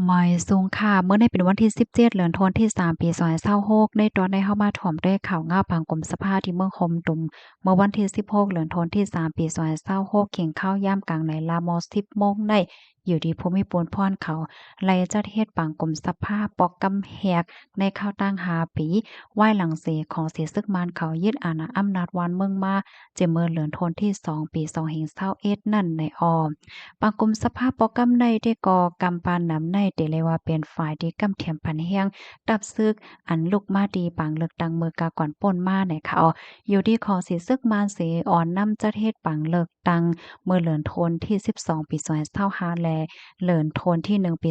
หมอยสูงค่ะเมื่อในเป็นวันที่17เดือนธันวาคมที่3ปี2026ในตอนได้เข้ามาถ่อมด้วยข่าวง่าวผังกรมสภาที่เมืองคมตุมเมื่อวันที่16เดือนธันวาคมที่3ปี2026เข่งข้าวยามกลางในลามอ10โมงได้อยู่ที่ภูมิพลพรเขาไล่จัดเฮ็ดปังกรมสภาปอกกำแหกในข้าวตั้ง5ปีไหว้หลังเสของเสียซึกมานเขายึดอาณาอำนาจวานเมืองมาเจเมื่อเดือนธันวาคมที่2ปี2021นั่นในออม บางกลุ่มสภาพปอกำในได้ก่อกำปานนำในเตเลยว่าเป็นฝ่ายที่กำเทียมพันเฮียงดับซึกอันลูกมาดีปางเลือกตังมือกาก่อนป่นมาในเขาอยู่ที่ขอสิซึกมานเสอ่อนนำจัดเฮ็ดปังเลิกตังเมื่อเหลือนโทนที่12ปี2025แลเหลือนโทนที่1ปี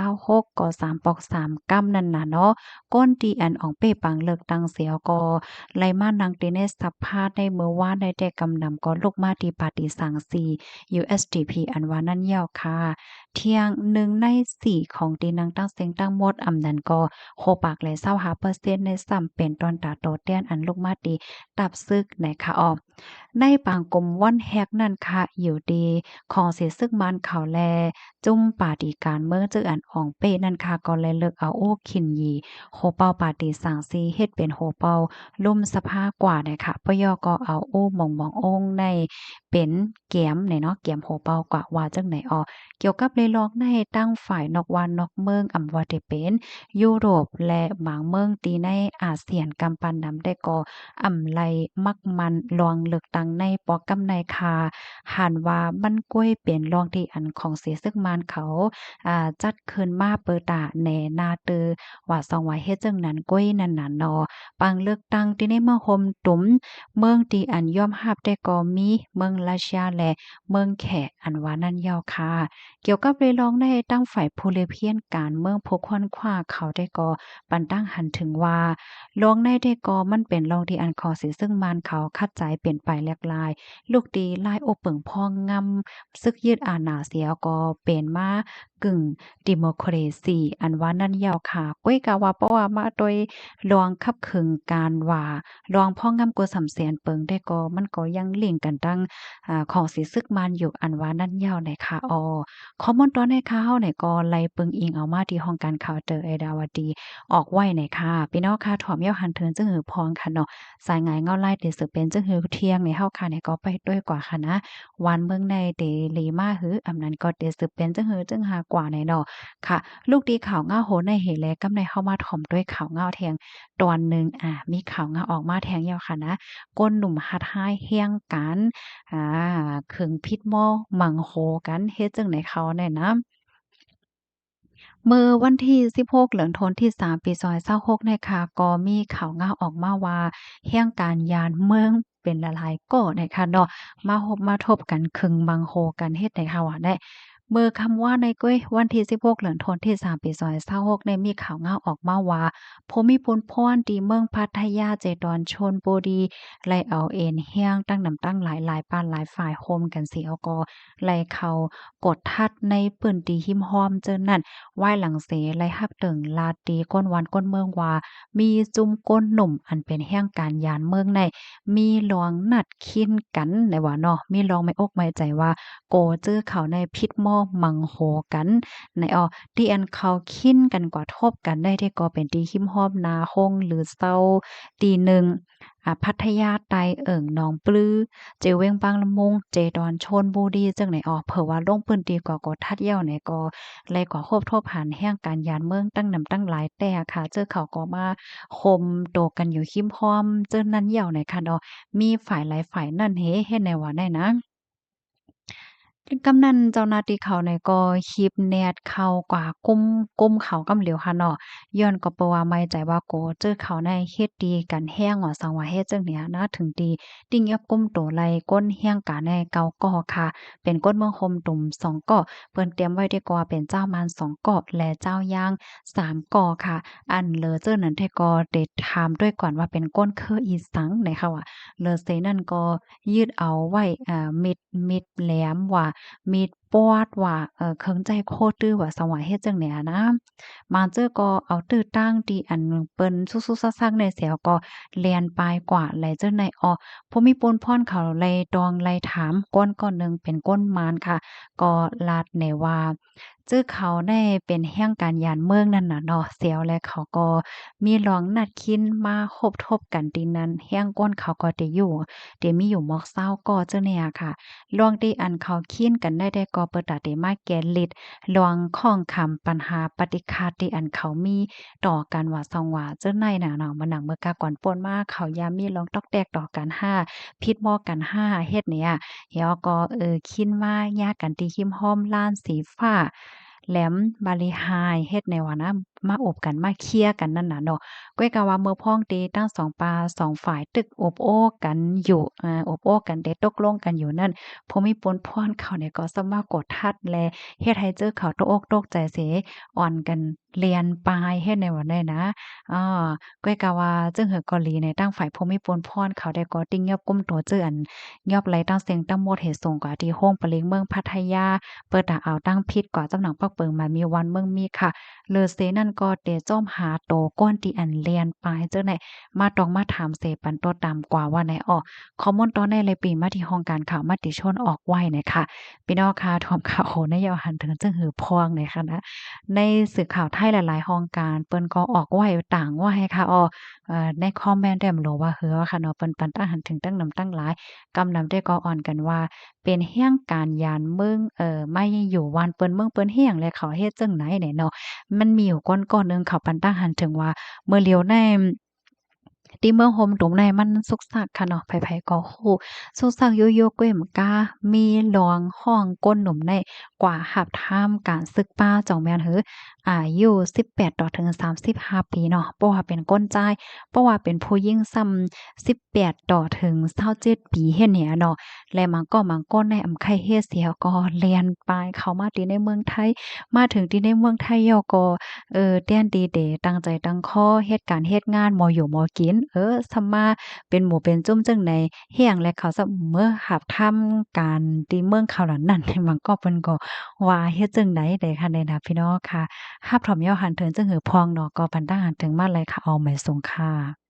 2026ก็3ปอก3กำนั่นน่ะเนาะก้นตีอันอองเป้ปังเลิกตังเสียก็ไลมานังเตเนสภาพในเมื่อวานได้แต่กำนำก็ลูกมาดีปาติสังสี USDP อันว่านั่นยาวค่ะเที่ยง1ใน4ของตีนังตั้งเสียงตั้งหมดอำนั้นก็โคปากและ25%ในซ้ำเป็นตอนตาโตเตี้ยนอันลูกมาดีตับซึกในค่ะออกในปางกลมว่อนแฮกนั่นค่ะอยู่ดีของเสียซึกมันเขาแลจุ่มปาฏิการเมื่อเจออันอ่องเป้นั่นค่ะก็เลยเลิกเอาโอ้ขินยีโหเป้าปาฏิสังสีเฮ็ดเป็นโหเป้าลุ่มสภากว่าเนี่ยค่ะปยอก็เอาโอ้มององใน เป็นแก้มเนี่ยเนาะแก้มโหเป่ากว่าว่าจังไหนอ้อเกี่ยวกับเลยลอกในตั้งฝ่ายนอกวันนอกเมืองอำว่าได้เป็นยุโรปและบางเมืองตีในอาเซียนกำปันนำได้ก่ออำไลมักมันลองเลือกตั้งในปอกำในคาหันว่ามันก้วยเป็นรองที่อันของเสียซึ่งมานเขาจัดขึ้นมาเปิดตาแหน่นาเตอว่าสองว่าเฮ็ดจังนั้นก้วยนั่นน่ะเนาะปังเลือกตั้งที่ในเมืองโฮมตุ้ม เมืองที่อันยอมรับได้ก็มีเมืองราชาและเมืองแขกอันว่านั่นยาวค่ะเกี่ยวกับเรื่องร้องได้ตั้งฝ่ายผู้เลเพียนการเมืองพกค่อนขว้าเขาได้ก็ปันตั้งหันถึงว่าร้องได้ได้ก็มันเป็นรองที่อันขอสิซึ่งมานเขาคัดใจเป็นไปแลกลายลูกดีลายโอเปิงพองงำซึกยืดอาณาเสียก็เป็นมากึ่งดิโมครซีอันว่านั่นยาวค่ะก้อยกะว่าเพราะว่ามาโดยลองคับขึงการว่า รองพ่องำกัวสำเสียนเปิงได้ก็มันก็ยังเลี่ยงกันตั้งของสิซึกมันอยู่อันว่านั่นยาวในค่ะข้อมูลตอนในข่าวเนี่ยก็ไล่เปิงอิงเอามาที่ห้องการข่าวเตอไอดาวดีออกไว้ในค่ะพี่น้องค่ะถ่อมยาวหันเทินจึงหือพองค่ะเนาะสายงายเงาไล่เตสือเป็นจึงหือเที่ยงในเฮาค่ะเนี่ยก็ไปด้วยกว่าค่ะนะวันเมืองในเตลีมาหืออำนั้นก็เตสืบเป็นจึงหือจึงหากว่าในเนาะค่ะลูกดีข่าวเงาโหในเหแลกำในเข้ามาถ่อมด้วยข่าวเงาแทง ตอนหนึ่งมีข่าวงาออกมาแทงยาวค่ะนะก้นหนุ่มฮัดไห้เฮี้ยงกันอ่าขึงพิษหม้อหมั่งโหกันเฮ็ดจั่งใดเขาแน่นะเมื่อวันที่16เหลือนธันวาคมที่3ปี2026เนี่ยค่ะก็มีข่าวงาออกมาว่าเฮี้ยงการยานเมืองเป็นหลายๆก่อนะคะเนาะมาฮบมาทบกันขึงบังโหกันเฮ็ดให้เขาได้เมื่อคำว่าในก้อยวันที่16เหลือนธันวาคมที่3ปี2026เนี่ยมีข่าวงาออกมาว่า ภูมิพลพรที่เมืองพัทยาเจดอนชลบุรีไล่เอาเอ็นเฮียงตั้งนำตั้งหลายปานหลายฝ่ายโฮมกันสิเอาก็ไล่เขากดทัดในปื้นที่หิมห้อมเจอนั่นไหว้หลังเสไล่ฮับตึงลาตีก้นวันก้นเมืองว่ามีจุ่มก้นหนุ่มอันเป็นแห่งการยานเมืองในมีลองนัดคินกันในว่าเนาะมีลองไม่อกไม่ใจว่าโกจื้อเขาในพิษหม้อมังโหกันในที่อันเขาคินกันกว่าทบกันได้ที่ก็เป็นที่หิมห้อมนาฮงหรือเศร้าตีหนึ่งพัทยาใต้เอิ่งหนองปลือเจเวงบางละมุงเจดอนชนบุรีจังไหนเผื่อว่าลงพื้นที่กว่ากดทัดเย้าเนี่ยก็เลยกว่าครบทบหันแห่งการยานเมืองตั้งนำตั้งหลายแต่ค่ะเจอเขาก็มาคมโตกันอยู่หิมห้อมเจอนั้นเหี่ยวเนี่ยค่ะเนาะมีฝ่ายหลายฝ่ายนั่นเฮ็ดแนวว่าได้นะ กำนันเจ้าหน้าที่เขาเนี่ยก็คีบแนดเข้ากว่ากุมเขากำเหลียวค่ะเนาะย้อนก็เพราะว่าไม่ใจว่าโกเจอเขาในเฮ็ดดีกันแฮงว่าสังว่าเฮ็ดจังเนี้ยนะถึงดีติ้งยับกุมโตไหลก้นแฮงกาในเกาก่อค่ะเป็นก้นเมืองคมตุ่ม2ก่อเปิ้นเตรียมไว้ดีกว่าเป็นเจ้ามาร2ก่อและเจ้าย่าง3ก่อค่ะอันเหลือเจ้อนั้นแท้ก็ได้ถามด้วยก่อนว่าเป็นก้นคืออีสังไหนค่ะว่าเลอเซนั่นก็ยืดเอาไว้มิดแหลมว่า มีด ปวดว่าเคิงใจโคตื้อว่าสังว่าเฮ็ดจั่งใดอะนะมาเจอก็เอาตื้อตั้งที่อันเปิ้นซุๆซักๆในเสียวก็แล่นปลายกว่าไหลเจ้าในอ้อผู้มีปนพ่อนเขาไล่ดองไล่ถามก้นก้อนหนึ่งเป็นก้นมารค่ะก็ลาดในว่าจื้อเขาได้เป็นแห่งการยานเมืองนั่นน่ะเนาะเสียวและเขาก็มีลองนัดคินมาคบทบกันตีนั้นแห่งก้นเขาก็ได้อยู่เดี๋ยวมีอยู่หมอกเศร้าก็เจ้าเนี่ยค่ะลองที่อันเขาคินกันได้ก็เปิดตาได้มาแกนลิดลองข้องคำปัญหาปฏิฆาที่อันเขามีต่อกันว่าซองว่าเจ้าในน่ะเนาะมาหนังเมื่อกาก่อนป่นมาเขายามมีลองตอกแตกต่อกันห้าพิษหม้อกันห้าเฮ็ดเนี่ยเฮียก็คิดว่ายากกันที่หิมห้อมล้านสีฟ้าแหลมบาลีไฮเฮ็ดในว่านะมาอบกันมาเคลียร์กันนั่นน่ะเนาะก้อยกะว่าเมื่อพ้องตีตั้งสองปาสองฝ่ายตึกอบโอ้กันอยู่อบโอ้กันได้ตกลงกันอยู่นั่นพอมีปนพรเขาเนี่ยก็สมากดทัดแลเฮ็ดให้เจอเขาตกอกตกใจเสอ่อนกันเรียนปลายเฮ็ดในวันได้นะอ้อก้อยกะว่าจึงเหือเกาหลีในตั้งฝ่ายพอมีปนพรเขาได้ก็ติ้งยอบก้มตัวเจืออันยอบไหลตั้งเสียงตั้งหมดเหตุส่งกว่าที่โฮงปะเล็งเมืองพัทยาเปิดตาเอาตั้งพิษกว่าจำหนังปักเปิงมามีวันเมืองมีค่ะเลอเซนั่นก็เตจ้อมหาโตก้อนที่อันเรียนปลายเจ้าไหนมาตองมาถามเสปันตัวตามกว่าว่าไหนออกคอมมอนตอนในเลยปีมาที่ห้องการข่าวมติชนออกไว้นะคะพี่น้องค่ะถอมข่าวโหนยาวหันถึงจึงหือพวงเลยค่ะนะในสื่อข่าวไทยหลายๆห้องการเปิ้นก็ออกไว้ต่างว่าให้ค่ะในคอมเมนต์แต้มโลว่าเฮือค่ะเนาะเปิ้นปันตั้งหันถึงตั้งนำตั้งหลายกำนำได้ก็อ่อนกันว่าเป็นแห่งการยานเมืองไม่อยู่วันเปิ้นเมืองเปิ้นเฮียงและเขาเฮ็ดจังไหนเนี่ยเนาะมันมีอยู่ก้อนๆหนึ่งเขาปันตั้งหันถึงว่าเมื่อเลียวในที่เมืองโฮมตุ่มในมันสุกสักค่ะเนาะไผๆก็ฮู้สุกสักอยู่ๆก้วยมกามีหลวงห้องก้นหนุ่มในกว่าหับท่ามการศึกป้าจ่องแม่นหืออายุ18ต่อถึง35ปีเนาะบ่ว่าเป็นก้นจ่ายบ่ว่าเป็นผู้หญิงซ้ำ18ต่อถึง27ปีเฮ็ดแหนเนาะและมันก็มันก้นในอำไข่เฮ็ดเสียก็เรียนปลายเข้ามาที่ในเมืองไทยมาถึงที่ในเมืองไทยยอก็เตี้ยนดีเดตั้งใจตั้งข้อเฮ็ดการเฮ็ดงานมอยู่มกินซำมาเป็นหมู่เป็นจุ้มจังใดเฮียงและเขาซะเมื่อหับทำการที่เมืองเขาเหล่านั้นมันก็เพิ่นก็ว่าเฮ็ดจังใดใดค่ะใดนะพี่น้องค่ะรับถอมยอหันเถินจังหือพองเนาะก็ปันตาหันถึงมาเลยค่ะเอาใหม่ส่งค่ะ